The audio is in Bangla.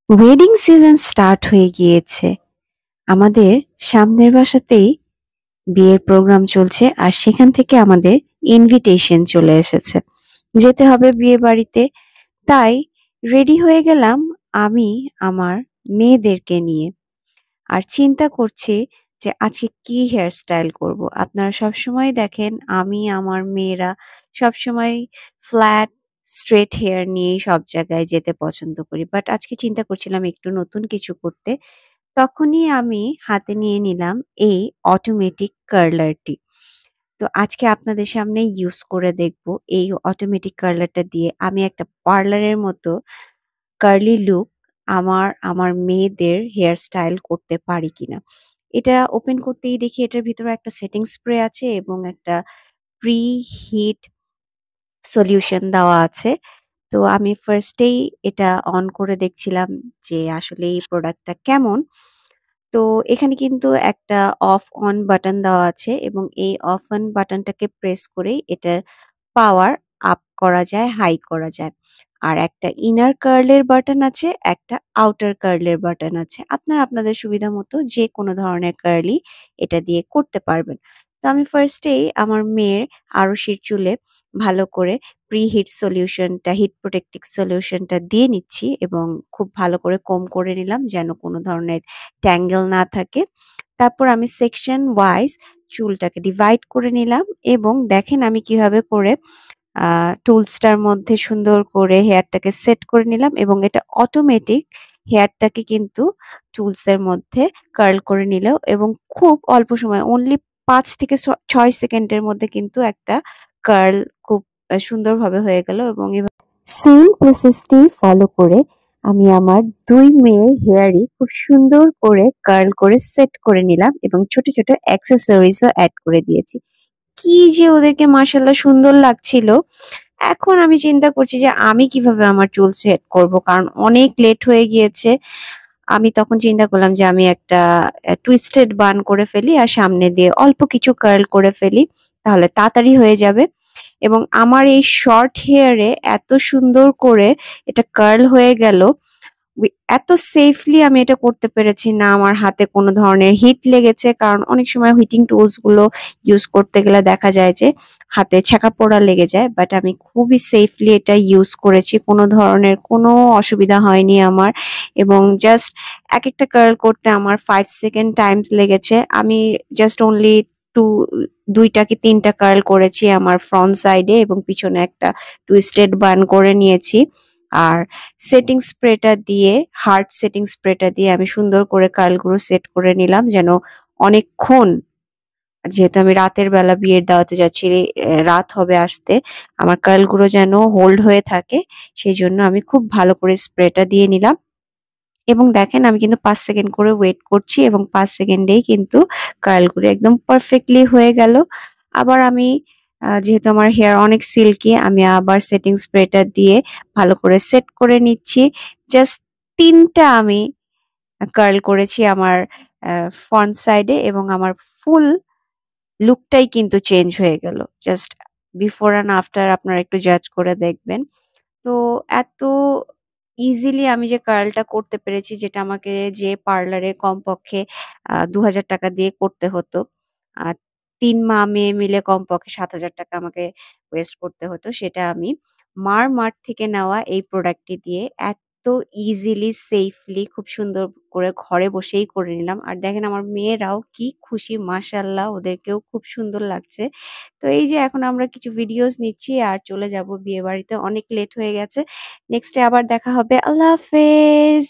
ওয়েডিং সিজন স্টার্ট হয়ে গিয়েছে। আমাদের সামনের বাসাতেই বিয়ের প্রোগ্রাম চলছে আর সেখান থেকে আমাদের ইনভিটেশন চলে এসেছে। যেতে হবে বিয়ে বাড়িতে। তাই রেডি হয়ে গেলাম আমি আমার মেয়েদেরকে নিয়ে। আর চিন্তা করছি যে আজকে কি হেয়ার স্টাইল করব। আপনারা সবসময় দেখেন আমি আমার মেয়েরা সবসময় ফ্ল্যাট স্ট্রেট হেয়ার নিয়েই সব জায়গায় যেতে পছন্দ করি। বাট আজকে চিন্তা করছিলাম একটু নতুন কিছু করতে। তখনই আমি হাতে নিয়ে নিলাম এই অটোমেটিক কার্লারটি। তো আজকে আপনাদের সামনে ইউজ করে দেখব এই অটোমেটিক কার্লারটা দিয়ে আমি একটা পার্লারের মতো কার্লি লুক আমার মেয়েদের হেয়ার স্টাইল করতে পারি কিনা। এটা ওপেন করতেই দেখি এটার ভিতরে একটা সেটিং স্প্রে আছে এবং একটা প্রি হিট সলিউশন দেওয়া আছে। তো আমি ফার্স্টেই এটা অন করে দেখছিলাম যে আসলে এই প্রোডাক্টটা কেমন। তো এখানে কিন্তু একটা অফ অন বাটন দেওয়া আছে এবং এই অফ অন বাটনটাকে প্রেস করেই এটার পাওয়ার আপ করা যায়, হাই করা যায়। আর একটা ইনার কার্ল এর বাটন আছে, একটা আউটার কার্ল এর বাটন আছে। আপনারা আপনাদের সুবিধা মতো যে কোনো ধরনের কার্লই এটা দিয়ে করতে পারবেন। তো আমি ফার্স্টেই আমার মেয়ের আরশির চুলে ভালো করে প্রিহিট সলিউশনটা, হিট প্রোটেক্টিভ সলিউশনটা দিয়ে নিচ্ছি এবং খুব ভালো করে কোম করে নিলাম যেন কোনো ধরনের ট্যাঙ্গেল না থাকে। তারপর আমি সেকশন ওয়াইজ চুলটাকে ডিভাইড করে নিলাম এবং দেখেন আমি কিভাবে করে টুলসটার মধ্যে সুন্দর করে হেয়ারটাকে সেট করে নিলাম এবং এটা অটোমেটিক হেয়ারটাকে কিন্তু টুলসের মধ্যে কার্ল করে নিল এবং খুব অল্প সময় অনলি ৫ থেকে ৬ সেকেন্ডের মধ্যে কিন্তু একটা কার্ল খুব সুন্দরভাবে হয়ে গেল এবং এভাবে সেম প্রসেসটি ফলো করে আমি আমার ২ মেয়ের হেয়ারই খুব সুন্দর করে কার্ল করে সেট করে নিলাম এবং ছোট, ছোট অ্যাক্সেসরিজও এড করে দিয়েছি। কি যে ওদেরকে মাশাআল্লাহ সুন্দর লাগছিল। এখন আমি চিন্তা করছি যে আমি কিভাবে আমার চুল সেট করব। কারণ অনেক লেট হয়ে গিয়েছে। আমি তখন চিন্তা করলাম যে আমি একটা টুইস্টেড বান করে ফেলি আর সামনে দিয়ে অল্প কিছু কার্ল করে ফেলি। তাহলে তাড়াতাড়ি হয়ে যাবে। এবং আমার এই শর্ট হেয়ারে এত সুন্দর করে এটা কার্ল হয়ে গেল। এত সেফলি আমি এটা করতে পেরেছি না আমার হাতে কোনো ধরনের হিট লেগেছে। কারণ অনেক সময় হিটিং টুলস গুলো ইউজ করতে গেলে দেখা যায় যে হাতে ছ্যাঁকা পোড়া লেগে যায়। বাট আমি খুবই সেফলি এটা ইউজ করেছি। কোনো ধরনের কোনো অসুবিধা হয়নি আমার। এবং জাস্ট একেকটা কার্ল করতে আমার 5 সেকেন্ড টাইমস লেগেছে। আমি জাস্ট অনলি টু ২ টা কি ৩ টা কার্ল করেছি আমার ফ্রন্ট সাইডে এবং পিছনে একটা টুইস্টেড বান করে নিয়েছি। আর সেটিং স্প্রেটা দিয়ে হার্ড সেটিং স্প্রেটা দিয়ে আমি সুন্দর করে কার্লগুলো সেট করে নিলাম যেন অনেকক্ষণ, যেহেতু আমি রাতের বেলা বিয়ের দাওয়াতে যাচ্ছি, রাত হবে আসতে, আমার কার্লগুলো যেন হোল্ড হয়ে থাকে সেই জন্য আমি খুব ভালো করে স্প্রেটা দিয়ে নিলাম। এবং দেখেন আমি কিন্তু ৫ সেকেন্ড করে ওয়েট করছি এবং ৫ সেকেন্ডেই কিন্তু কার্লগুলো একদম পারফেক্টলি হয়ে গেল। আবার আমি যেহেতু আমার হেয়ার অনেক সিল্কি আমি আবার সেটিং স্প্রেটা দিয়ে ভালো করে সেট করে নিচ্ছি। জাস্ট ৩ টা আমি কার্ল করেছি আমার ফ্রন্ট সাইডে এবং আমার ফুল লুকটাই কিন্তু চেঞ্জ হয়ে গেল। জাস্ট বিফোর অ্যান্ড আফটার আপনারা একটু জাজ করে দেখবেন। তো এত ইজিলি আমি যে কার্লটা করতে পেরেছি যেটা আমাকে যে পার্লারে কমপক্ষে ৳২,০০০ দিয়ে করতে হতো। আ ৩ মা মেয়ে মিলে কমপক্ষে ৳৭,০০০ আমাকে ওয়েস্ট করতে হতো। সেটা আমি মার মার্ট থেকে নেওয়া এই প্রোডাক্টটি দিয়ে এত ইজিলি সেফলি খুব সুন্দর করে ঘরে বসেই করে নিলাম। আর দেখেন আমার মেয়েরাও কি খুশি মাশাআল্লাহ ওদেরকেও খুব সুন্দর লাগছে। তো এই যে এখন আমরা কিছু ভিডিওস নিচ্ছি আর চলে যাব বিয়েবাড়িতে। অনেক লেট হয়ে গেছে। নেক্সট ডে আবার দেখা হবে। আল্লাহ হাফেজ।